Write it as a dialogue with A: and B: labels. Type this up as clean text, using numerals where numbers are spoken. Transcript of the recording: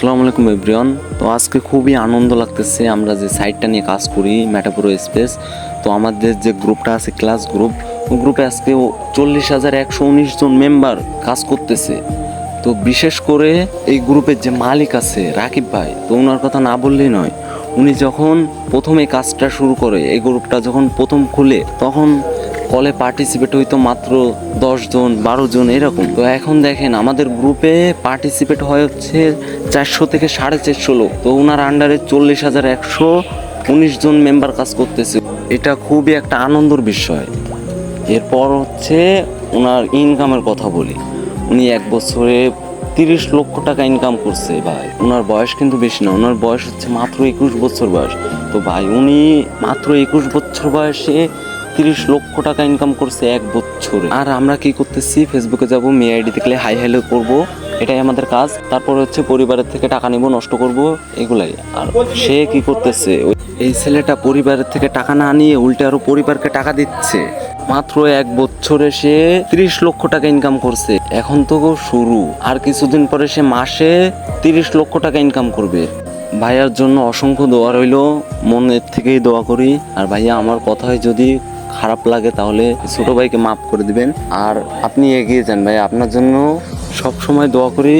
A: আসসালামু আলাইকুম এভরিওয়ান। তো আজকে খুবই আনন্দ লাগতেছে, আমরা যে সাইটটা নিয়ে কাজ করি মেটাপুরো স্পেস। তো আমাদের যে গ্রুপটা আছে ক্লাস গ্রুপ, ওই গ্রুপে আজকে 40,119 জন মেম্বার কাজ করতেছে। তো বিশেষ করে এই গ্রুপের যে মালিক আছে রাকিব ভাই, তো ওনার কথা না বললেই নয়। উনি যখন প্রথম এই কাজটা শুরু করে, এই গ্রুপটা যখন প্রথম খুলে, তখন কলে পার্টিসিপেট হইতো মাত্র 10 জন 12 জন এরকম। তো এখন দেখেন আমাদের গ্রুপে পার্টিসিপেট হয় হচ্ছে 400 থেকে 450 লোক। তো ওনার আন্ডারে 40,119 জন মেম্বার কাজ করতেছে। এটা খুবই একটা আনন্দের বিষয়। এরপর হচ্ছে ওনার ইনকামের কথা বলি। উনি এক বছরে 30 লক্ষ টাকা ইনকাম করছে ভাই। ওনার বয়স কিন্তু বেশি না, ওনার বয়স হচ্ছে মাত্র 21 বছর বয়স। তো ভাই উনি মাত্র 21 বছর বয়সে 30 লক্ষ টাকা ইনকাম করছে এক বছরে। আর আমরা কি করতেছি, ফেসবুকে যাব, মেয়ে আইডি দেখলে হাই হ্যালো করব, এটাই আমাদের কাজ। তারপর হচ্ছে পরিবারের থেকে টাকা নিব, নষ্ট করব, এগুলাই। আর সে কি করতেছে, এই ছেলেটা পরিবারের থেকে টাকা না নিয়ে উল্টে আরো পরিবারকে টাকা দিচ্ছে। মাত্র এক বছরে সে 30 লক্ষ টাকা ইনকাম করছে। এখন তো শুরু, আর কিছুদিন পরে সে মাসে 30 লক্ষ টাকা ইনকাম করবে। ভাইয়ার জন্য অসংখ্য দোয়া রইল, মনের থেকেই দোয়া করি। আর ভাইয়া আমার কথায় যদি খারাপ লাগে তাহলে ছোট ভাইকে মাফ করে দিবেন। আর আপনি এগিয়ে যান ভাই, আপনার জন্য সব সময় দোয়া করি।